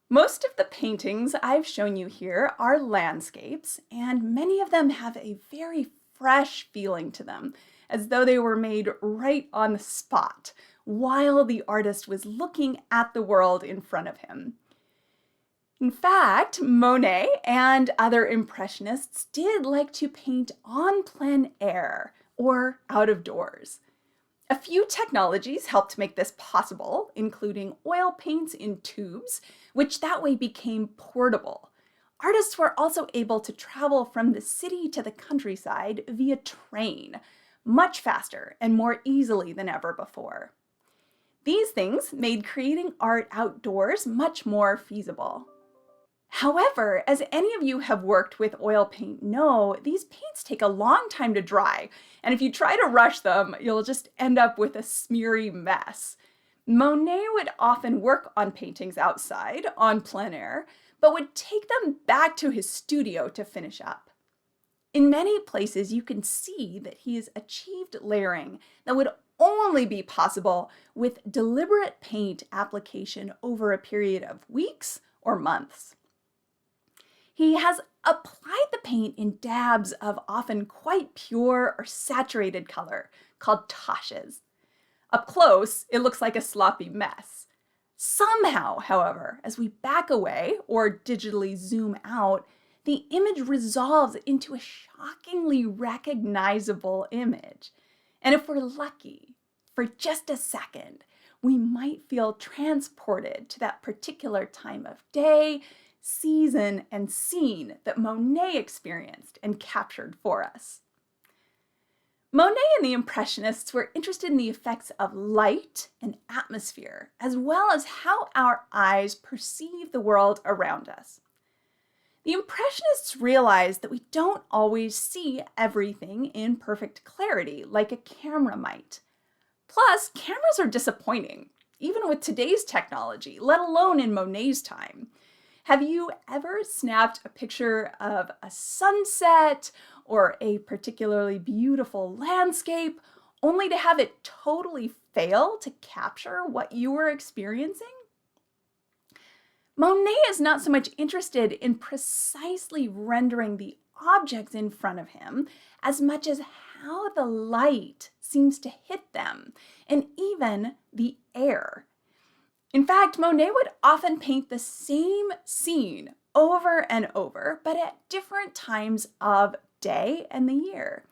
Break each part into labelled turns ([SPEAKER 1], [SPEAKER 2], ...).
[SPEAKER 1] Most of the paintings I've shown you here are landscapes, and many of them have a very fresh feeling to them, as though they were made right on the spot while the artist was looking at the world in front of him. In fact, Monet and other Impressionists did like to paint on plein air or out of doors. A few technologies helped make this possible, including oil paints in tubes, which that way became portable. Artists were also able to travel from the city to the countryside via train, much faster and more easily than ever before. These things made creating art outdoors much more feasible. However, as any of you have worked with oil paint know, these paints take a long time to dry, and if you try to rush them, you'll just end up with a smeary mess. Monet would often work on paintings outside, on plein air, but would take them back to his studio to finish up. In many places, you can see that he has achieved layering that would only be possible with deliberate paint application over a period of weeks or months. He has applied the paint in dabs of often quite pure or saturated color, called taches. Up close, it looks like a sloppy mess. Somehow, however, as we back away or digitally zoom out, the image resolves into a shockingly recognizable image. And if we're lucky, for just a second, we might feel transported to that particular time of day, season, and scene that Monet experienced and captured for us. Monet and the Impressionists were interested in the effects of light and atmosphere, as well as how our eyes perceive the world around us. The Impressionists realized that we don't always see everything in perfect clarity like a camera might. Plus, cameras are disappointing, even with today's technology, let alone in Monet's time. Have you ever snapped a picture of a sunset or a particularly beautiful landscape only to have it totally fail to capture what you were experiencing? Monet is not so much interested in precisely rendering the objects in front of him as much as how the light seems to hit them, and even the air. In fact, Monet would often paint the same scene over and over, but at different times of day and the year.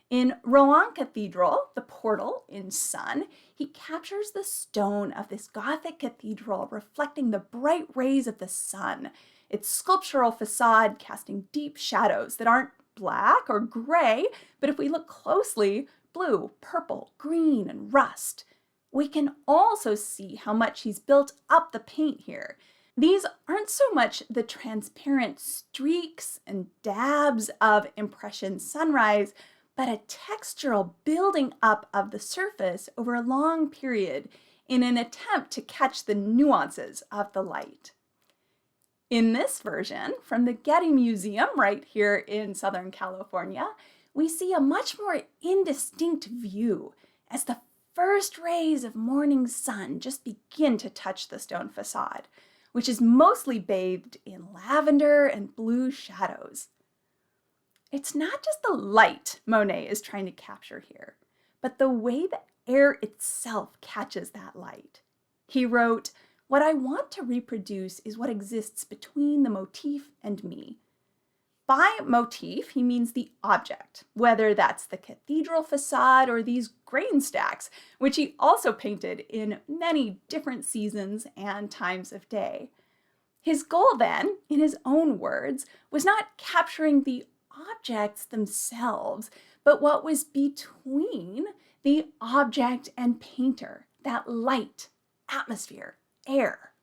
[SPEAKER 1] In Rouen Cathedral, the portal in Sun, he captures the stone of this Gothic cathedral reflecting the bright rays of the sun, its sculptural facade casting deep shadows that aren't black or gray, but if we look closely, blue, purple, green, and rust. We can also see how much he's built up the paint here. These aren't so much the transparent streaks and dabs of impression sunrise, but a textural building up of the surface over a long period in an attempt to catch the nuances of the light. In this version, from the Getty Museum right here in Southern California, we see a much more indistinct view as the first rays of morning sun just begin to touch the stone facade, which is mostly bathed in lavender and blue shadows. It's not just the light Monet is trying to capture here, but the way the air itself catches that light. He wrote, "What I want to reproduce is what exists between the motif and me." By motif, he means the object, whether that's the cathedral facade or these grain stacks, which he also painted in many different seasons and times of day. His goal then, in his own words, was not capturing the objects themselves, but what was between the object and painter, that light, atmosphere, air.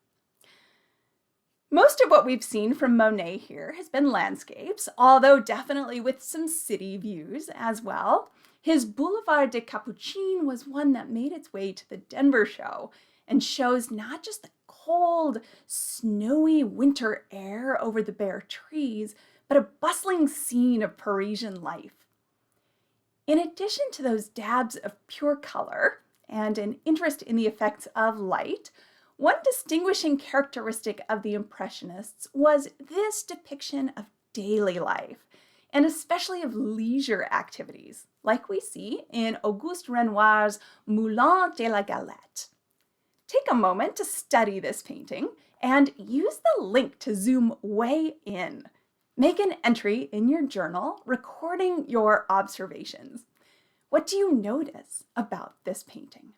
[SPEAKER 1] Most of what we've seen from Monet here has been landscapes, although definitely with some city views as well. His Boulevard des Capucines was one that made its way to the Denver show and shows not just the cold, snowy winter air over the bare trees, but a bustling scene of Parisian life. In addition to those dabs of pure color and an interest in the effects of light, One distinguishing characteristic of the Impressionists was this depiction of daily life, and especially of leisure activities, like we see in Auguste Renoir's Moulin de la Galette. Take a moment to study this painting and use the link to zoom way in. Make an entry in your journal recording your observations. What do you notice about this painting?